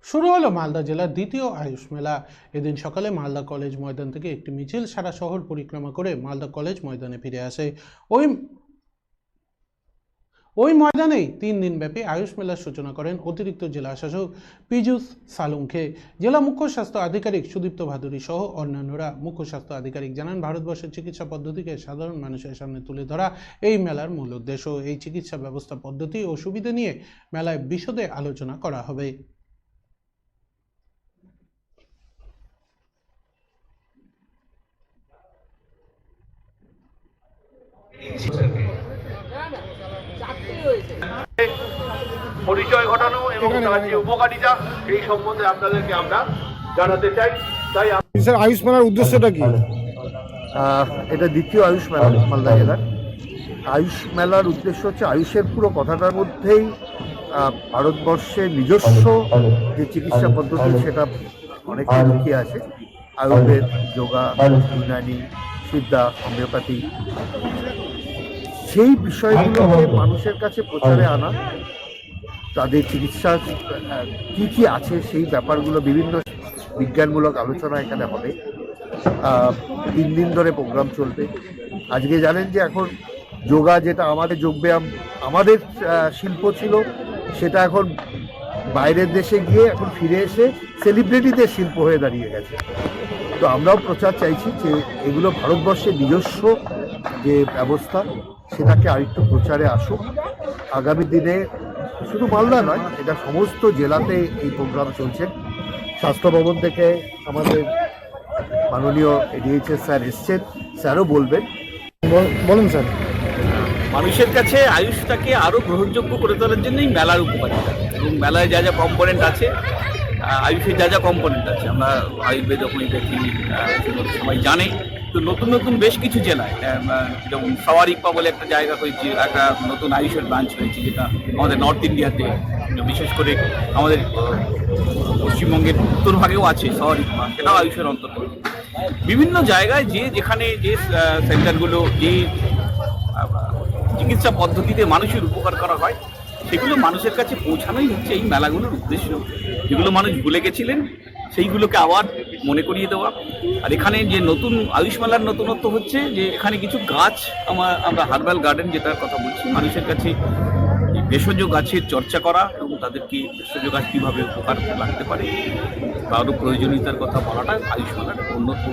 শুরু হলো মালদা জেলার দ্বিতীয় আয়ুষ মেলা। এদিন সকালে মালদা কলেজ ময়দান থেকে একটি মিছিল সারা শহর পরিক্রমা করে মালদা কলেজ ময়দানে ফিরে আসে। ওই ওই ময়দানেই 3 দিনব্যাপী আয়ুষ মেলার সূচনা করেন অতিরিক্ত জেলা শাসক পীযূষ সালুঙ্খে। জেলা মুখ্য স্বাস্থ্য আধিকারিক সুদীপ্ত ভাদুরী সহ অন্যান্যরা। মুখ্য স্বাস্থ্য আধিকারিক জানান, ভারতবর্ষের চিকিৎসা পদ্ধতিকে সাধারণ মানুষের সামনে তুলে ধরা এই মেলার মূল উদ্দেশ্য। এই চিকিৎসা ব্যবস্থা পদ্ধতি ও সুবিধা নিয়ে মেলায় বিশদে আলোচনা করা হবে। পরিচয় ঘটানো এবং তার যে উপকারিতা এই সম্বন্ধে আপনাদেরকে আমরা জানাতে চাই। তাই স্যার, আয়ুষ মেলার উদ্দেশ্যটা কি? এটা দ্বিতীয় আয়ুষ মেলা মালদা জেলার। আয়ুষ মেলার উদ্দেশ্য হচ্ছে আয়ুষের পুরো কথাটার মধ্যেই ভারতবর্ষের নিজস্ব যে চিকিৎসা পদ্ধতি সেটা অনেকটাই লুকিয়ে আছে। আয়ুর্বেদ, যোগা, ইউনানি, সিদ্ধা, হোমিওপ্যাথি, সেই বিষয়গুলোকে মানুষের কাছে প্রচারে আনা, তাদের চিকিৎসা কী কী আছে সেই ব্যাপারগুলো, বিভিন্ন বিজ্ঞানমূলক আলোচনা এখানে হবে। 3 দিন ধরে প্রোগ্রাম চলবে। আজকে জানেন যে এখন যোগা, যেটা আমাদের যোগব্যায়াম আমাদের শিল্প ছিল, সেটা এখন বাইরের দেশে গিয়ে এখন ফিরে এসে সেলিব্রিটিদের শিল্প হয়ে দাঁড়িয়ে গেছে। তো আমরাও প্রচার চাইছি যে এগুলো ভারতবর্ষের নিজস্ব যে ব্যবস্থা সেটাকে আরেকটু প্রচারে আসুক। আগামী দিনে শুধু মালদা নয়, এটা সমস্ত জেলাতে এই প্রোগ্রাম চলছে। স্বাস্থ্য ভবন থেকে আমাদের মাননীয় ডিএইচএস স্যার এসছেন, স্যারও বলবেন। বলুন স্যার। মানুষের কাছে আয়ুষটাকে আরও গ্রহণযোগ্য করে তোলার জন্যই মেলার উপকারিতা, এবং মেলায় যা যা কম্পোনেন্ট আছে, আয়ুষের যা যা কম্পোনেন্ট আছে, আমরা আয়ুর্বেদ হোমিওপ্যাথি সেগুলো সবাই জানে। তো নতুন নতুন বেশ কিছু জেলায়, যেমন সাওয়ারিকপা বলে একটা জায়গা হয়েছে, একটা নতুন আয়ুষের ব্রাঞ্চ হয়েছে, যেটা আমাদের নর্থ ইন্ডিয়াতে, বিশেষ করে আমাদের পশ্চিমবঙ্গের উত্তর ভাগেও আছে সাওয়ারিকপা, সেটাও আয়ুষের অন্তর্গত। বিভিন্ন জায়গায় যেখানে যে সেন্টারগুলো, যে চিকিৎসা পদ্ধতিতে মানুষের উপকার করা হয়, সেগুলো মানুষের কাছে পৌঁছানোই হচ্ছে এই মেলাগুলোর উদ্দেশ্য। যেগুলো মানুষ ভুলে গেছিলেন সেইগুলোকে আবার মনে করিয়ে দেওয়া। আর এখানে যে নতুন আয়ুষ মেলার নতুনত্ব হচ্ছে যে এখানে কিছু গাছ, আমরা হার্বাল গার্ডেন যেটার কথা বলছি, মানুষের কাছে ভেষজ গাছের চর্চা করা এবং তাদেরকে ভেষজ গাছ কীভাবে উপকার লাগতে পারে তারও প্রয়োজনীয়তার কথা বলাটা আয়ুষ মেলার অন্যতম।